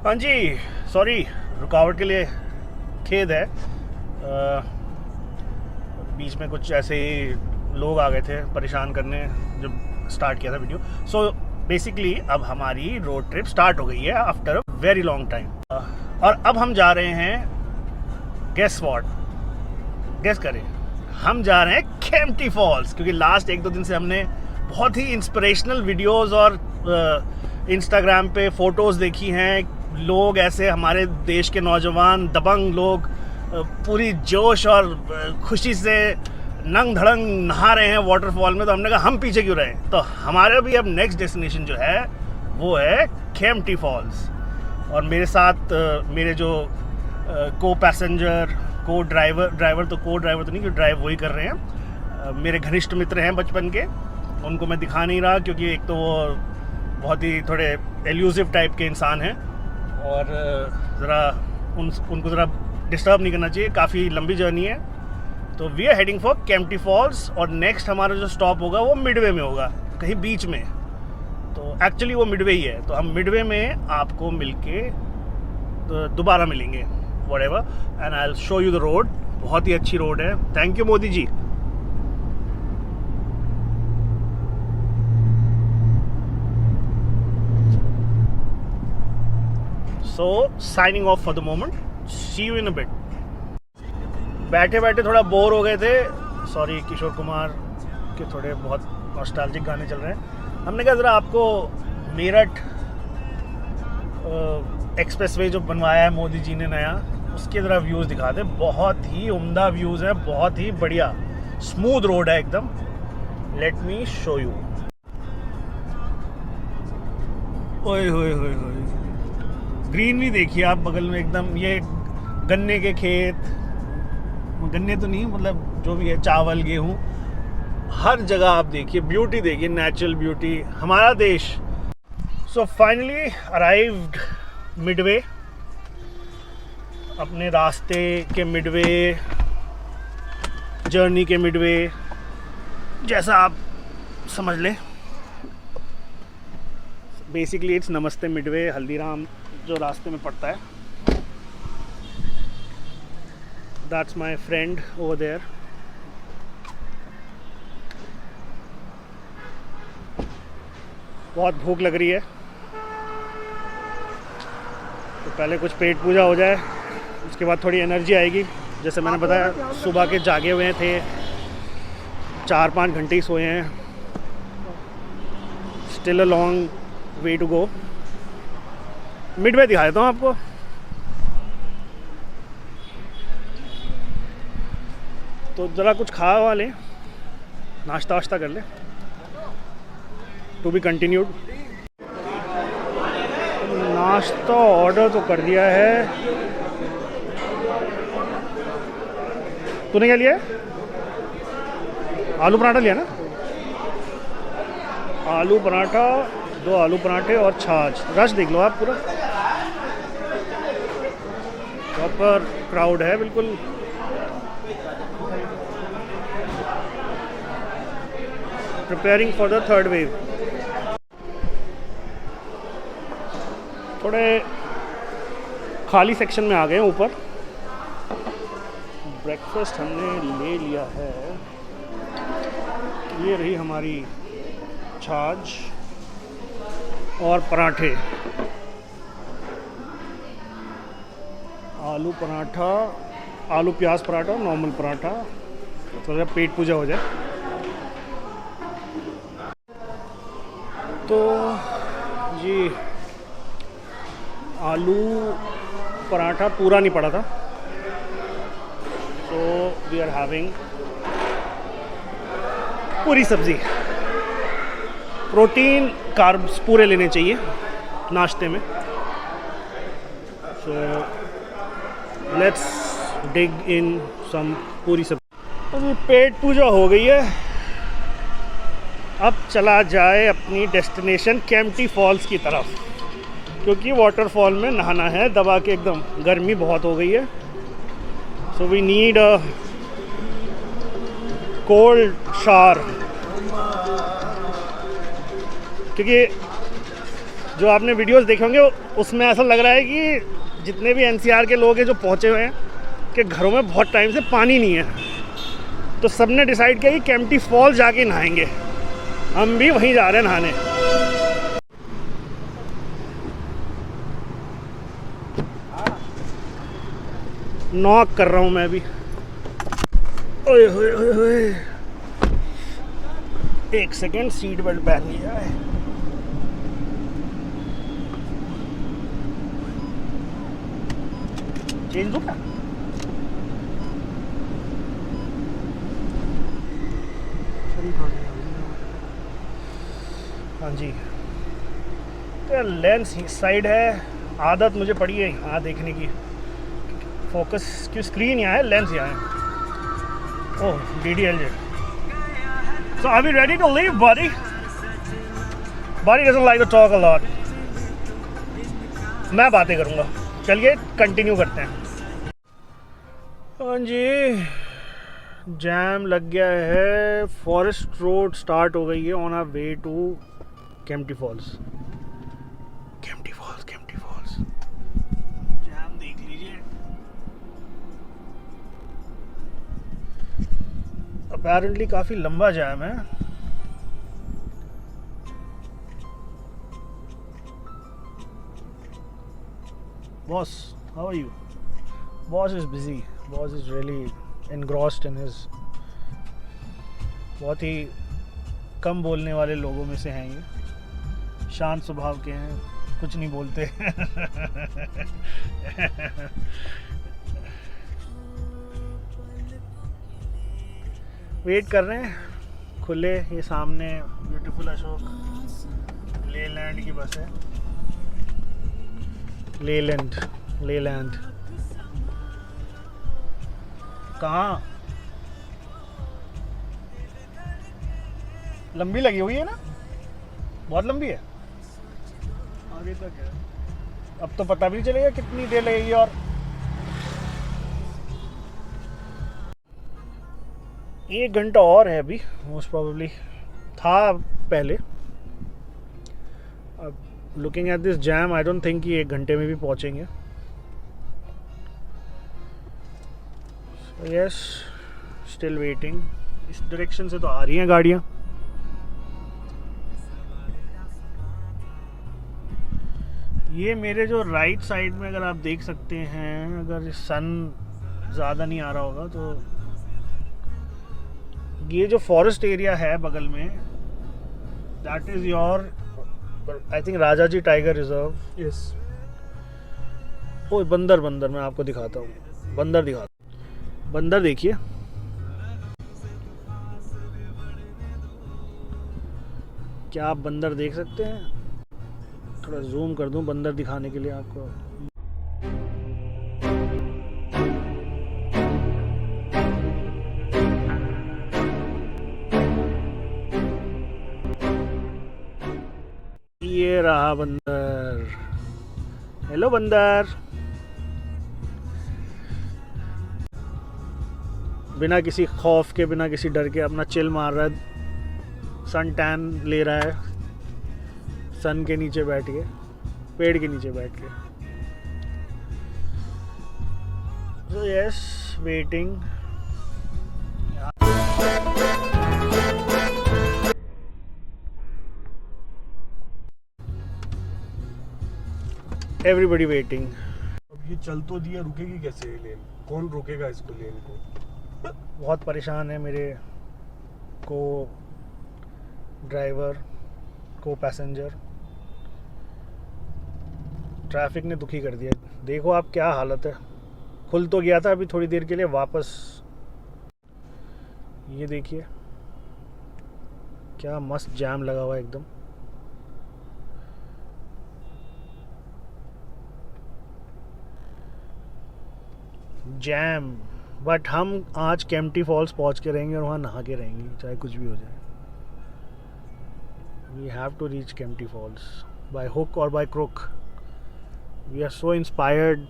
हाँ जी, सॉरी रुकावट के लिए खेद है। बीच में कुछ ऐसे ही लोग आ गए थे परेशान करने जब स्टार्ट किया था वीडियो। सो बेसिकली अब हमारी रोड ट्रिप स्टार्ट हो गई है after a very long time. और अब हम जा रहे हैं, गेस व्हाट, गेस करें, हम जा रहे हैं केम्प्टी फॉल्स। क्योंकि लास्ट 1-2 दिन से हमने बहुत ही इंस्पिरेशनल वीडियोस और इंस्टाग्राम पे फ़ोटोज़ देखी हैं। लोग ऐसे, हमारे देश के नौजवान दबंग लोग पूरी जोश और खुशी से नंग धड़ंग नहा रहे हैं वाटरफॉल में। तो हमने कहा हम पीछे क्यों रहे। तो हमारा भी अब नेक्स्ट डेस्टिनेशन जो है वो है केम्प्टी फॉल्स। और मेरे साथ मेरे जो को पैसेंजर, को ड्राइवर तो नहीं, कि ड्राइव वही कर रहे हैं, मेरे घनिष्ठ मित्र हैं बचपन के। उनको मैं दिखा नहीं रहा क्योंकि एक तो वो बहुत ही थोड़े एल्यूसिव टाइप के इंसान हैं और ज़रा उनको ज़रा डिस्टर्ब नहीं करना चाहिए। काफ़ी लंबी जर्नी है। तो we are heading for Kempty Falls और नेक्स्ट हमारा जो स्टॉप होगा वो मिडवे में होगा, कहीं बीच में। तो एक्चुअली वो मिडवे ही है। तो हम मिडवे में आपको मिलके दोबारा मिलेंगे, whatever, and I will show you the road. बहुत ही अच्छी रोड है। Thank you Modi ji. So signing off for the moment. See you in a bit. बैठे बैठे थोड़ा बोर हो गए थे। सॉरी, किशोर कुमार के थोड़े बहुत नॉस्टैल्जिक गाने चल रहे हैं। हमने कहा ज़रा आपको मेरठ एक्सप्रेसवे जो बनवाया है मोदी जी ने नया, उसके ज़रा व्यूज़ दिखा दे। बहुत ही उम्दा व्यूज़ है, बहुत ही बढ़िया स्मूथ रोड है एकदम। Let me show you. ओए होए होए होए, ग्रीनरी देखिए आप बगल में एकदम। ये गन्ने के खेत, गन्ने तो नहीं, मतलब जो भी है, चावल, गेहूँ, हर जगह आप देखिए, ब्यूटी देखिए, नेचुरल ब्यूटी, हमारा देश। सो फाइनली अराइव्ड मिडवे, अपने रास्ते के मिडवे, जर्नी के मिडवे, जैसा आप समझ लें। बेसिकली इट्स नमस्ते मिडवे, हल्दीराम जो रास्ते में पड़ता है। That's my friend over there. बहुत भूख लग रही है, तो पहले कुछ पेट पूजा हो जाए, उसके बाद थोड़ी एनर्जी आएगी। जैसे मैंने बताया, सुबह के जागे हुए थे, 4-5 घंटे ही सोए हैं। Still a long way to go. Midway दिखा देता हूँ आपको। तो ज़रा कुछ खा वा लें, नाश्ता वाश्ता कर लें। To be continued. नाश्ता ऑर्डर तो कर दिया है। तूने क्या लिया है? आलू पराठा लिया ना? आलू पराठा, 2 आलू पराठे और छाछ। रश देख लो आप, पूरा प्रॉपर क्राउड है बिल्कुल। Preparing for the third wave. थोड़े खाली सेक्शन में आ गए ऊपर। ब्रेकफास्ट हमने ले लिया है। ये रही हमारी छाछ और पराठे। आलू पराठा, आलू प्याज पराठा, नॉर्मल पराठा। थोड़ा पेट पूजा हो जाए। तो ये आलू पराठा पूरा नहीं पड़ा था, तो वी आर हैविंग पूरी सब्ज़ी। प्रोटीन, कार्ब्स पूरे लेने चाहिए नाश्ते में। सो लेट्स डिग इन सम पूरी सब्जी। अभी पेट पूजा हो गई है, अब चला जाए अपनी डेस्टिनेशन केम्प्टी फॉल्स की तरफ, क्योंकि वाटरफॉल में नहाना है दबा के एकदम। गर्मी बहुत हो गई है, so we need a cold shower. क्योंकि जो आपने वीडियोस देखे होंगे उसमें ऐसा लग रहा है कि जितने भी एनसीआर के लोग हैं जो पहुँचे हुए हैं कि घरों में बहुत टाइम से पानी नहीं है, तो सब ने डिसाइड किया कि केम्प्टी फॉल्स जाके नहाएंगे। हम भी वहीं जा रहे हैं नहाने। नॉक कर रहा हूँ मैं भी। ओए होए होए होए, एक सेकेंड, सीट बेल्ट पहन लिया है। चेंज दो क्या? हाँ जी, तो लेंस साइड है। आदत मुझे पड़ी है यहाँ देखने की, फोकस की स्क्रीन यहाँ है, लेंस यहाँ है। ओह, DDLJ। So are we ready to leave, buddy? Buddy doesn't like to talk a lot. मैं बातें करूँगा। चलिए कंटिन्यू करते हैं। हाँ जी, जैम लग गया है। फॉरेस्ट रोड स्टार्ट हो गई है on our way to Kempty Falls. Kempty Falls, Kempty Falls. Jam देख लीजिए। अपेरेंटली काफ़ी लंबा जैम है। Boss, how are you? Boss is busy. Boss is really engrossed in his, बहुत ही कम बोलने वाले लोगों में से हैं ये। शांत स्वभाव के हैं, कुछ नहीं बोलते। वेट कर रहे हैं खुले। ये सामने ब्यूटीफुल अशोक लेलैंड की बस है। लेलैंड कहाँ? लंबी लगी हुई है ना, बहुत लंबी है। आगे तक है, अब तो पता भी नहीं चलेगा कितनी देर लगेगी। और एक घंटा और है अभी, मोस्ट प्रोबेबली था पहले। अब looking at this jam, I don't think कि 1 घंटे में भी पहुंचेंगे। Yes, still waiting. इस डायरेक्शन से तो आ रही हैं गाड़ियाँ। ये मेरे जो राइट साइड में अगर आप देख सकते हैं, अगर सन ज़्यादा नहीं आ रहा होगा तो ये जो फॉरेस्ट एरिया है बगल में, that is your, I think, Rajaji tiger reserve. Yes. ओ बंदर मैं आपको दिखाता हूँ। बंदर देखिए। क्या आप बंदर देख सकते हैं? थोड़ा जूम कर दूं बंदर दिखाने के लिए आपको। ये रहा बंदर। हेलो बंदर। बिना किसी खौफ के, बिना किसी डर के अपना चिल मार रहा है, सन टैन ले रहा है सन के नीचे बैठ के, पेड़ के नीचे बैठ के। So yes, waiting. Everybody waiting. अब ये चल तो दिया, रुकेगी कैसे लेन? कौन रोकेगा इसको, लेन को? बहुत परेशान है मेरे को ड्राइवर, को पैसेंजर। ट्रैफिक ने दुखी कर दिया। देखो आप क्या हालत है। खुल तो गया था अभी थोड़ी देर के लिए, वापस ये देखिए क्या मस्त जाम लगा हुआ है एकदम। जैम। बट हम आज केम्प्टी फॉल्स पहुंच के रहेंगे और वहाँ नहा के रहेंगे, चाहे कुछ भी हो जाए। We have to reach Kempty falls by hook और by crook. We are so inspired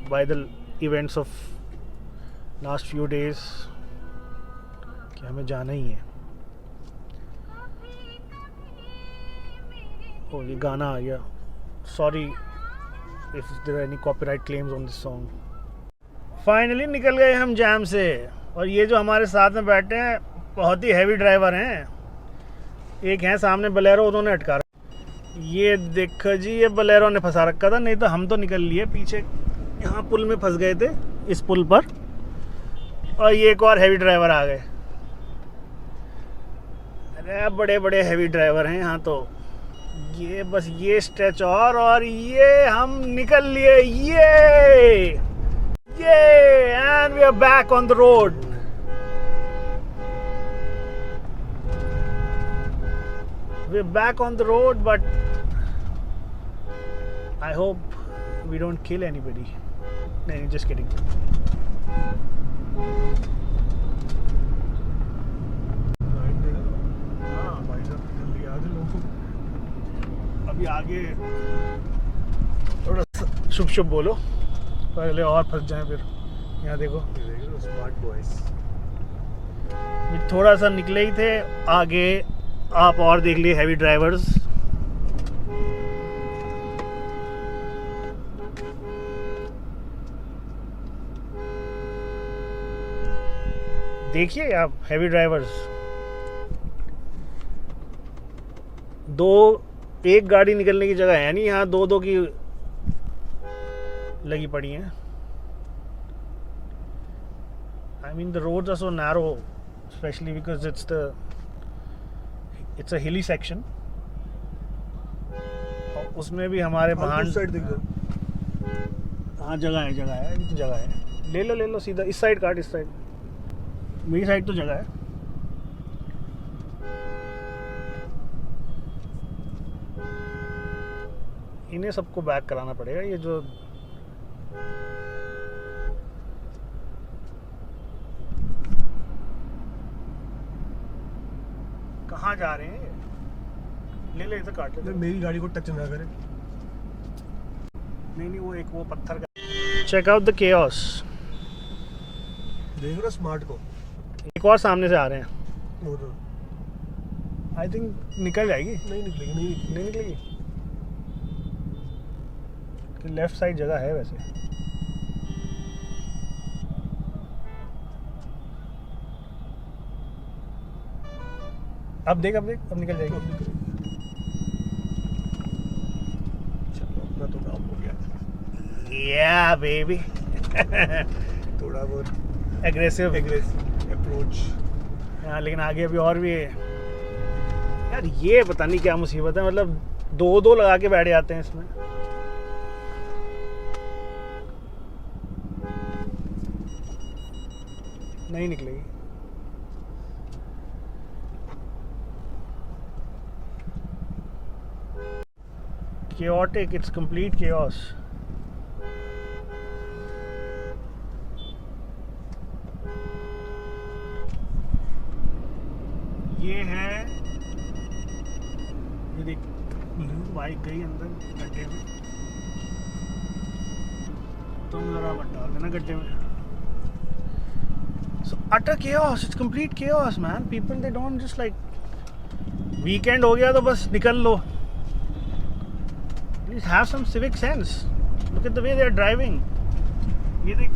by the events of last few days कि हमें जाना ही है। ओ ये गाना आ गया, sorry if there are any copyright claims on this song. Finally निकल गए हम जैम से, और ये जो हमारे साथ में बैठे हैं बहुत ही हैवी ड्राइवर हैं। एक हैं सामने बलेरो, उन्होंने अटका रखा। ये देखो जी, ये बलेरो ने फंसा रखा था, नहीं तो हम तो निकल लिए पीछे। यहाँ पुल में फंस गए थे, इस पुल पर, और ये एक और हैवी ड्राइवर आ गए। अरे बड़े बड़े हैवी ड्राइवर हैं यहाँ तो। ये बस ये स्ट्रेच और ये हम निकल लिए। ये and we are back on the road. We're back on the road, but I hope we don't kill anybody. No, just kidding. अभी आगे थोड़ा शुभ शुभ बोलो, पहले और फंस जाए फिर। यहाँ देखो स्मार्ट बॉयज, थोड़ा सा निकले ही थे आगे, आप और देख लिए हैवी ड्राइवर्स। देखिए आप हैवी ड्राइवर्स, एक गाड़ी निकलने की जगह है नहीं, यहाँ दो दो की लगी पड़ी हैं। I mean the roads are so narrow, especially because it's a hilly section. और उसमें भी हमारे साइड देख दो। हाँ जगह है, जगह है। ले लो सीधा इस साइड काट, इस साइड मेरी साइड तो जगह है। इन्हें सबको बैक कराना पड़ेगा। ये जो कहाँ जा रहे हैं, ले इधर काट ले। मेरी गाड़ी को टच ना करे। नहीं वो पत्थर का। Check out the chaos. देख रहा स्मार्ट को, एक और सामने से आ रहे हैं। वो तो आई थिंक निकल जाएगी। नहीं निकलेगी। लेफ्ट साइड जगह है वैसे। अब देख अब निकल जाएगी। चलो अपना तो काम हो गया। या बेबी थोड़ा बहुत एग्रेसिव अप्रोच। हाँ, लेकिन आगे अभी और भी है यार। ये पता नहीं क्या मुसीबत है, मतलब दो लगा के बैठ जाते हैं इसमें। नहीं निकलेगी। Chaotic, it's complete chaos. ये है, ये देख बाइक गई अंदर गड्ढे में। तुम जरा मत डाल देना गड्ढे में। So utter chaos, it's complete chaos, man. People they don't just like weekend हो गया तो बस निकल लो। Please have some civic sense. Look at the way they are driving. ये देख।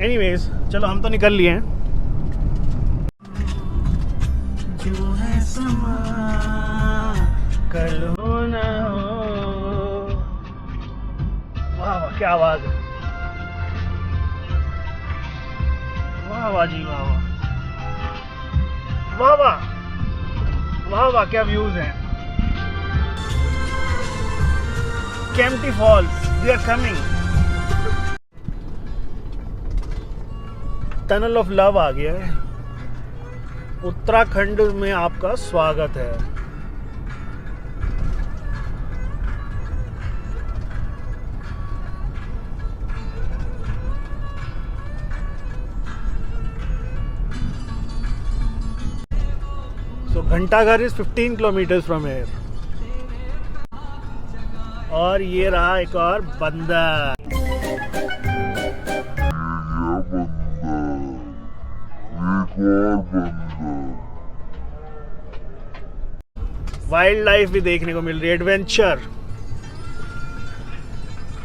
Anyways, चलो हम तो निकल लिए हैं। जो है समा कल हो ना हो। वाह क्या आवाज है। वाह जी वाह क्या व्यूज हैं। Kempty falls, we are coming. Tunnel of love आ गया है। उत्तराखंड में आपका स्वागत है। So Ghantaghar is 15 kilometre from here. और ये रहा एक और बंदर। एक और बंदा वाइल्ड लाइफ भी देखने को मिल रही है, एडवेंचर।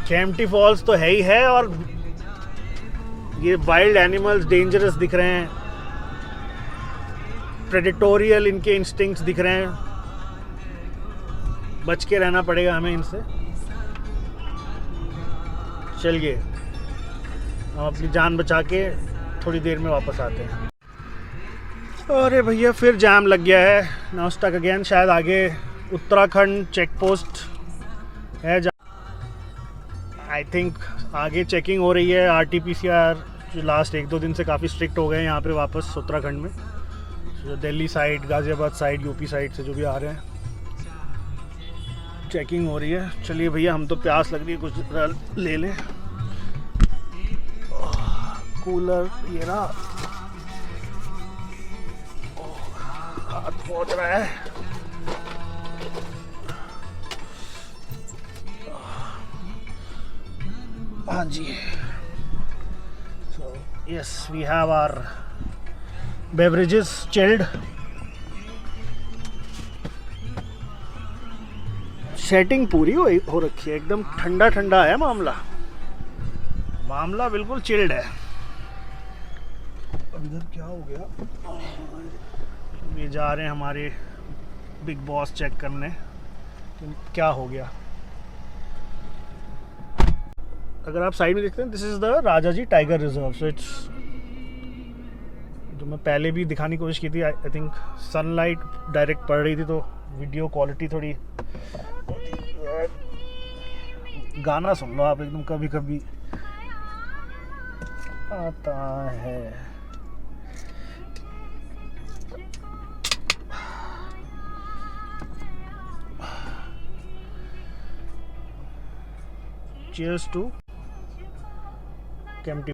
केम्प्टी फॉल्स तो है ही है, और ये वाइल्ड एनिमल्स डेंजरस दिख रहे हैं, प्रेडेटोरियल इनके इंस्टिंक्ट्स दिख रहे हैं, बच के रहना पड़ेगा हमें इनसे। चलिए हम अपनी जान बचा के थोड़ी देर में वापस आते हैं। अरे भैया फिर जाम लग गया है, नाउ स्टक अगेन। शायद आगे उत्तराखंड चेक पोस्ट है, आई थिंक आगे चेकिंग हो रही है। RT-PCR जो लास्ट 1-2 दिन से काफ़ी स्ट्रिक्ट हो गए हैं यहाँ पे वापस उत्तराखंड में, जो Delhi side, Ghaziabad side, UP side से जो भी आ रहे हैं, चेकिंग हो रही है। चलिए भैया, हम तो प्यास लग रही है, कुछ ले लें। कूलर ये ना हाथ पहुंच रहा है। हाँ जी, so yes, we have our beverages chilled. Setting पूरी हो रखी है, एकदम ठंडा ठंडा है मामला बिल्कुल चिल्ड है। अब इधर क्या हो गया? ये जा रहे हैं हमारे बिग बॉस चेक करने कि क्या हो गया। अगर आप साइड में देखते हैं, this is the Rajaji tiger reserve. So it's, जो मैं पहले भी दिखाने की कोशिश की थी, आई थिंक सनलाइट डायरेक्ट पड़ रही थी तो वीडियो क्वालिटी थोड़ी, गाना सुन लो आप, एकदम कभी कभी आता है। Cheers to Kempty.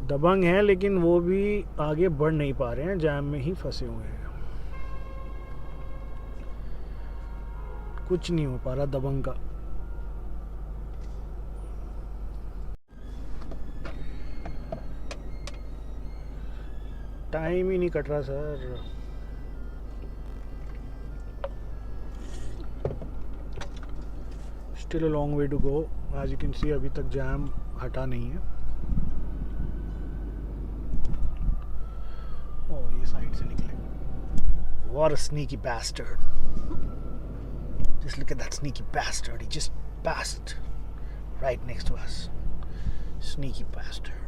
दबंग है, लेकिन वो भी आगे बढ़ नहीं पा रहे हैं, जैम में ही फंसे हुए हैं। कुछ नहीं हो पा रहा दबंग का। टाइम ही नहीं कट रहा sir. Still a long way to go. As you can see अभी तक जैम हटा नहीं है। ओह, ये साइड से निकले। What a sneaky bastard. Just look at that sneaky bastard. He just passed right next to us. Sneaky bastard.